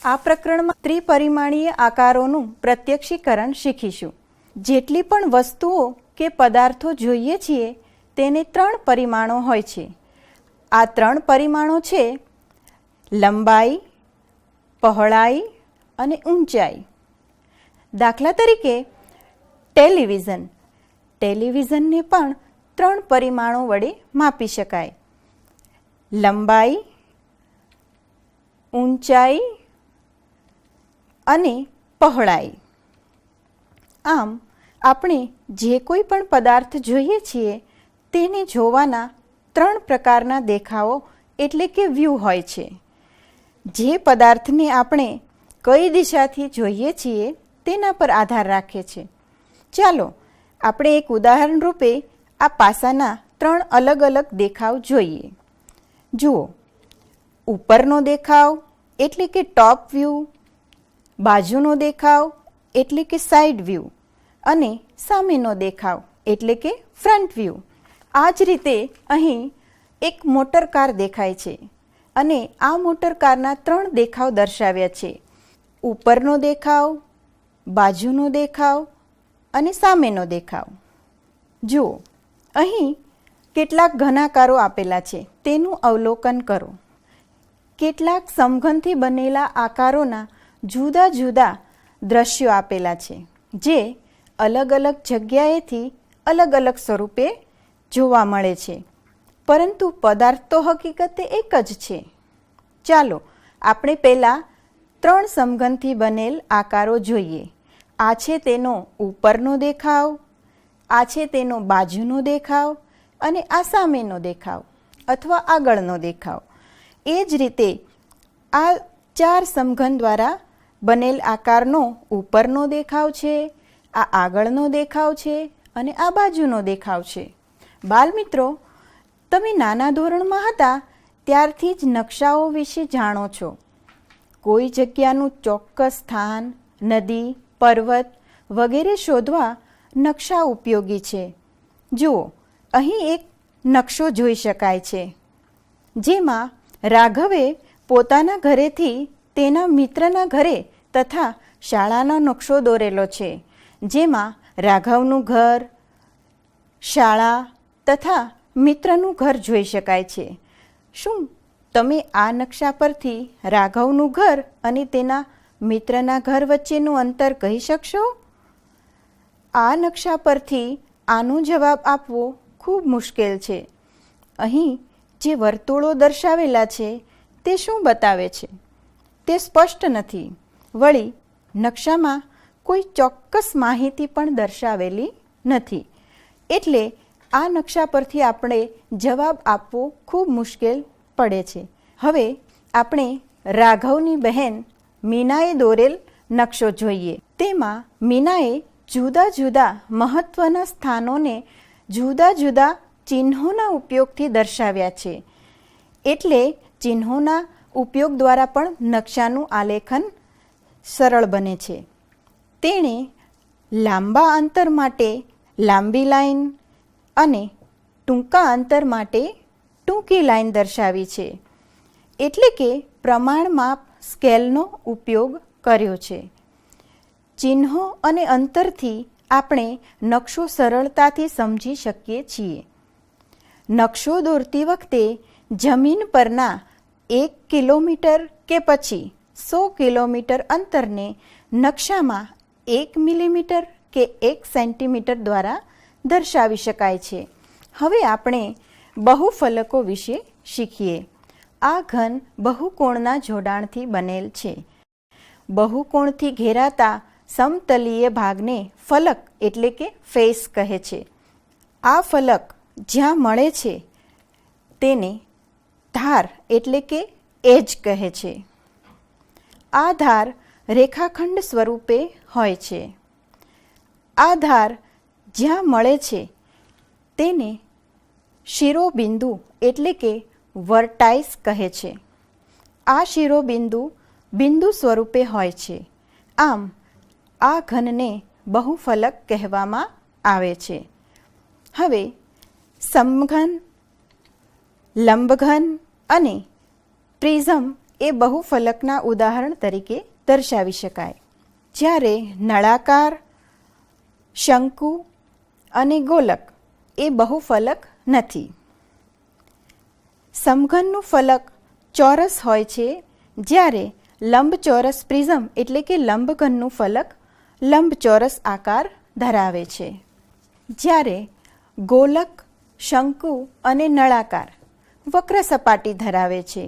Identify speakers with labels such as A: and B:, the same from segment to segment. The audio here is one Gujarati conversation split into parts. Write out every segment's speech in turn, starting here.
A: આ પ્રકરણમાં ત્રિપરિમાણીય આકારોનું પ્રત્યક્ષીકરણ શીખીશું. જેટલી પણ વસ્તુઓ કે પદાર્થો જોઈએ છીએ તેને 3 પરિમાણો હોય છે. આ 3 પરિમાણો છે લંબાઈ, પહોળાઈ અને ઊંચાઈ. દાખલા તરીકે ટેલિવિઝનને પણ 3 પરિમાણો વડે માપી શકાય: લંબાઈ, ઊંચાઈ અને પહોળાઈ. આમ આપણે જે કોઈ પણ પદાર્થ જોઈએ છીએ તેને જોવાના 3 પ્રકારના દેખાવો એટલે કે વ્યૂ હોય છે. જે પદાર્થને આપણે કઈ દિશાથી જોઈએ છીએ તેના પર આધાર રાખે છે. ચાલો આપણે એક ઉદાહરણ રૂપે આ પાસાના 3 અલગ અલગ દેખાવ જોઈએ. જુઓ, ઉપરનો દેખાવ એટલે કે ટોપ વ્યૂ, બાજુનો દેખાવ એટલે કે સાઇડ વ્યૂ અને સામેનો દેખાવ એટલે કે ફ્રન્ટ વ્યૂ. આ જ રીતે અહીં એક મોટર કાર દેખાય છે અને આ મોટર કારના 3 દેખાવ દર્શાવ્યા છે: ઉપરનો દેખાવ, બાજુનો દેખાવ અને સામેનો દેખાવ. જુઓ, અહીં કેટલાક ઘનાકારો આપેલા છે, તેનું અવલોકન કરો. કેટલાક સમઘનથી બનેલા આકારોના જુદા જુદા દ્રશ્યો આપેલા છે, જે અલગ અલગ જગ્યાએથી અલગ અલગ સ્વરૂપે જોવા મળે છે, પરંતુ પદાર્થ તો હકીકતે એક જ છે. ચાલો આપણે પહેલાં 3 સમઘનથી બનેલ આકારો જોઈએ. આ છે તેનો ઉપરનો દેખાવ, આ છે તેનો બાજુનો દેખાવ અને આ સામેનો દેખાવ અથવા આગળનો દેખાવ. એ જ રીતે આ 4 સમઘન દ્વારા બનેલ આકારનો ઉપરનો દેખાવ છે, આ આગળનો દેખાવ છે અને આ બાજુનો દેખાવ છે. બાળમિત્રો, તમે નાના ધોરણમાં હતા ત્યારથી જ નકશાઓ વિશે જાણો છો. કોઈ જગ્યાનું ચોક્કસ સ્થાન, નદી, પર્વત વગેરે શોધવા નકશા ઉપયોગી છે. જુઓ, અહીં એક નકશો જોઈ શકાય છે, જેમાં રાઘવે પોતાના ઘરેથી તેના મિત્રના ઘરે તથા શાળાનો નકશો દોરેલો છે, જેમાં રાઘવનું ઘર, શાળા તથા મિત્રનું ઘર જોઈ શકાય છે. શું તમે આ નકશા પરથી રાઘવનું ઘર અને તેના મિત્રના ઘર વચ્ચેનું અંતર કહી શકશો? આ નકશા પરથી આનો જવાબ આપવો ખૂબ મુશ્કેલ છે. અહીં જે વર્તુળો દર્શાવેલા છે તે શું બતાવે છે તે સ્પષ્ટ નથી. વળી નકશામાં કોઈ ચોક્કસ માહિતી પણ દર્શાવેલી નથી, એટલે આ નકશા પરથી આપણે જવાબ આપવો ખૂબ મુશ્કેલ પડે છે. હવે આપણે રાઘવની બહેન મીનાએ દોરેલ નકશો જોઈએ. તેમાં મીનાએ જુદા જુદા મહત્ત્વના સ્થાનોને જુદા જુદા ચિહ્નોના ઉપયોગથી દર્શાવ્યા છે, એટલે ચિહ્નોના ઉપયોગ દ્વારા પણ નકશાનું આલેખન સરળ બને છે. તેણે લાંબા અંતર માટે લાંબી લાઈન અને ટૂંકા અંતર માટે ટૂંકી લાઈન દર્શાવી છે, એટલે કે પ્રમાણમાપ સ્કેલનો ઉપયોગ કર્યો છે. ચિહ્નો અને અંતરથી આપણે નકશો સરળતાથી સમજી શકીએ છીએ. નકશો દોરતી વખતે જમીન પરના 1 કિલોમીટર કે પછી 100 કિલોમીટર અંતરને નકશામાં 1 મિલીમીટર કે 1 સેન્ટીમીટર દ્વારા દર્શાવી શકાય છે. હવે આપણે બહુફલકો વિશે શીખીએ. આ ઘન બહુકોણના જોડાણથી બનેલ છે. બહુકોણથી ઘેરાતા સમતલીય ભાગને ફલક એટલે કે ફેસ કહે છે. આ ફલક જ્યાં મળે છે તેને ધાર એટલે કે એજ કહે છે. આ ધાર રેખાખંડ સ્વરૂપે હોય છે. આ ધાર જ્યાં મળે છે તેને શિરોબિંદુ એટલે કે વર્ટાઇસ કહે છે. આ શિરોબિંદુ બિંદુ સ્વરૂપે હોય છે. આમ આ ઘનને બહુફલક કહેવામાં આવે છે. હવે સમઘન, લંબઘન અને પ્રિઝમ એ બહુફલકના ઉદાહરણ તરીકે દર્શાવી શકાય. જ્યારે નળાકાર, શંકુ અને ગોલક એ બહુફલક નથી. સમઘનનું ફલક ચોરસ હોય છે, જ્યારે લંબચોરસ પ્રિઝમ એટલે કે લંબઘનનું ફલક લંબચોરસ આકાર ધરાવે છે. જ્યારે ગોલક, શંકુ અને નળાકાર વક્ર સપાટી ધરાવે છે.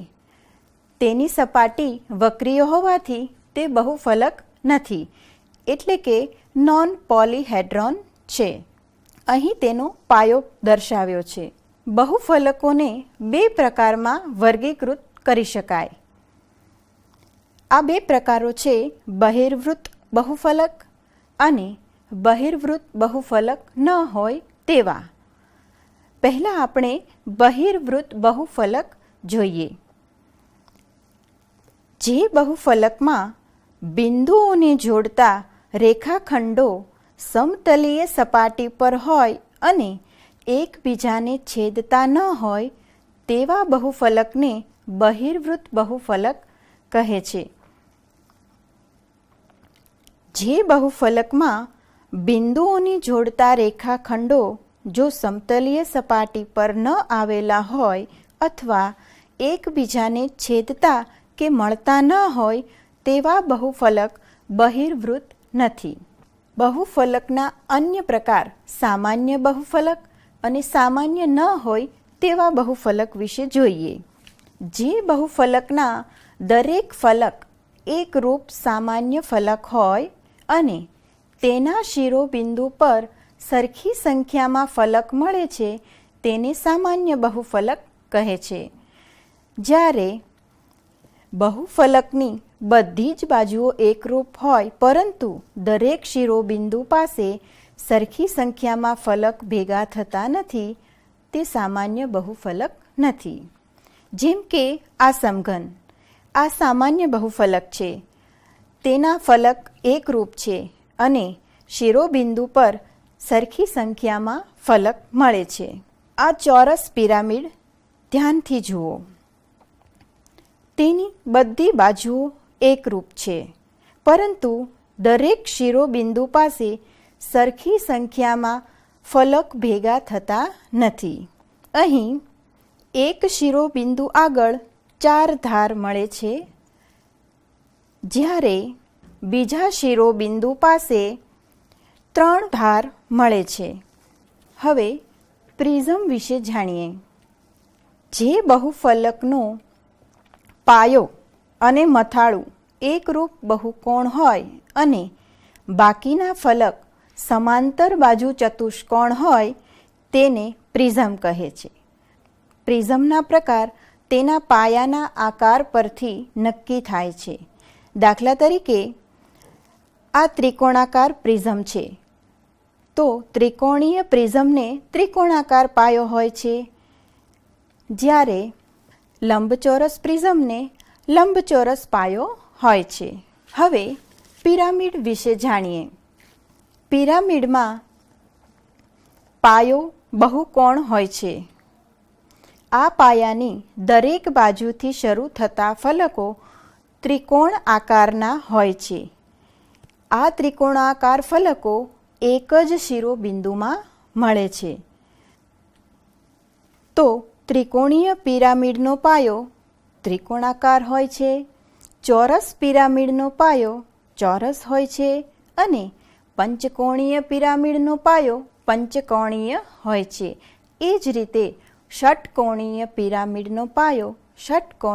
A: તેની સપાટી વક્રીય હોવાથી તે બહુફલક નથી, એટલે કે નોન પોલીહેડ્રોન છે. અહીં તેનો પાયો દર્શાવ્યો છે. બહુફલકોને બે પ્રકારમાં વર્ગીકૃત કરી શકાય. આ બે પ્રકારો છે બહિર્વૃત્ત બહુફલક અને બહિર્વૃત્ત બહુફલક ન હોય તેવા. પહેલાં આપણે બહિર્વૃત્ત બહુફલક જોઈએ. જે બહુફલકમાં બિંદુઓને જોડતા રેખાખંડો સમતલીય સપાટી પર હોય અને એકબીજાને છેદતા ન હોય તેવા બહુફલકને બહિર્વૃત્ત બહુફલક કહે છે. જે બહુફલકમાં બિંદુઓને જોડતા રેખાખંડો જો સમતલીય સપાટી પર ન આવેલા હોય અથવા એકબીજાને છેદતા કે મળતા ન હોય તેવા બહુફલક બહિર્વૃત્ત નથી. બહુફલકના અન્ય પ્રકાર સામાન્ય બહુફલક અને સામાન્ય ન હોય તેવા બહુફલક વિશે જોઈએ. જે બહુફલકના દરેક ફલક એકરૂપ સામાન્ય ફલક હોય અને તેના શિરોબિંદુ પર સરખી સંખ્યામાં ફલક મળે છે તેને સામાન્ય બહુફલક કહે છે. જ્યારે બહુફલકની બધી જ બાજુઓ એકરૂપ હોય પરંતુ દરેક શિરોબિંદુ પાસે સરખી સંખ્યામાં ફલક ભેગા થતા નથી તે સામાન્ય બહુફલક નથી. જેમ કે આ સમઘન, આ સામાન્ય બહુફલક છે. તેના ફલક એકરૂપ છે અને શિરોબિંદુ પર સરખી સંખ્યામાં ફલક મળે છે. આ ચોરસ પિરામિડ ધ્યાનથી જુઓ. તેની બધી બાજુઓ એકરૂપ છે પરંતુ દરેક શિરોબિંદુ પાસે સરખી સંખ્યામાં ફલક ભેગા થતા નથી. અહીં એક શિરોબિંદુ આગળ 4 ધાર મળે છે, જ્યારે બીજા શિરોબિંદુ પાસે 3 ધાર મળે છે. હવે પ્રિઝમ વિશે જાણીએ. જે બહુફલકનો પાયો અને મથાળું એકરૂપ બહુકોણ હોય અને બાકીના ફલક સમાંતર બાજુ ચતુષ્કોણ હોય તેને પ્રિઝમ કહે છે. પ્રિઝમના પ્રકાર તેના પાયાના આકાર પરથી નક્કી થાય છે. દાખલા તરીકે આ ત્રિકોણાકાર પ્રિઝમ છે તો ત્રિકોણીય પ્રિઝમને ત્રિકોણાકાર પાયો હોય છે, જ્યારે લંબચોરસ પ્રિઝમને લંબચોરસ પાયો હોય છે. હવે પિરામિડ વિશે જાણીએ. પિરામિડમાં પાયો બહુકોણ હોય છે. આ પાયાની દરેક બાજુથી શરૂ થતા ફલકો ત્રિકોણ આકારના હોય છે. આ ત્રિકોણાકાર ફલકો એક જ શિરોબિંદુમાં મળે છે. તો ત્રિકોણીય પિરામિડનો પાયો ત્રિકોણાકાર હોય છે, ચોરસ પિરામિડનો પાયો ચોરસ હોય છે અને પંચકોણીય પિરામિડનો પાયો પંચકોણીય હોય છે. એ જ રીતે ષટકોણીય પિરામિડનો પાયો ષટકોણ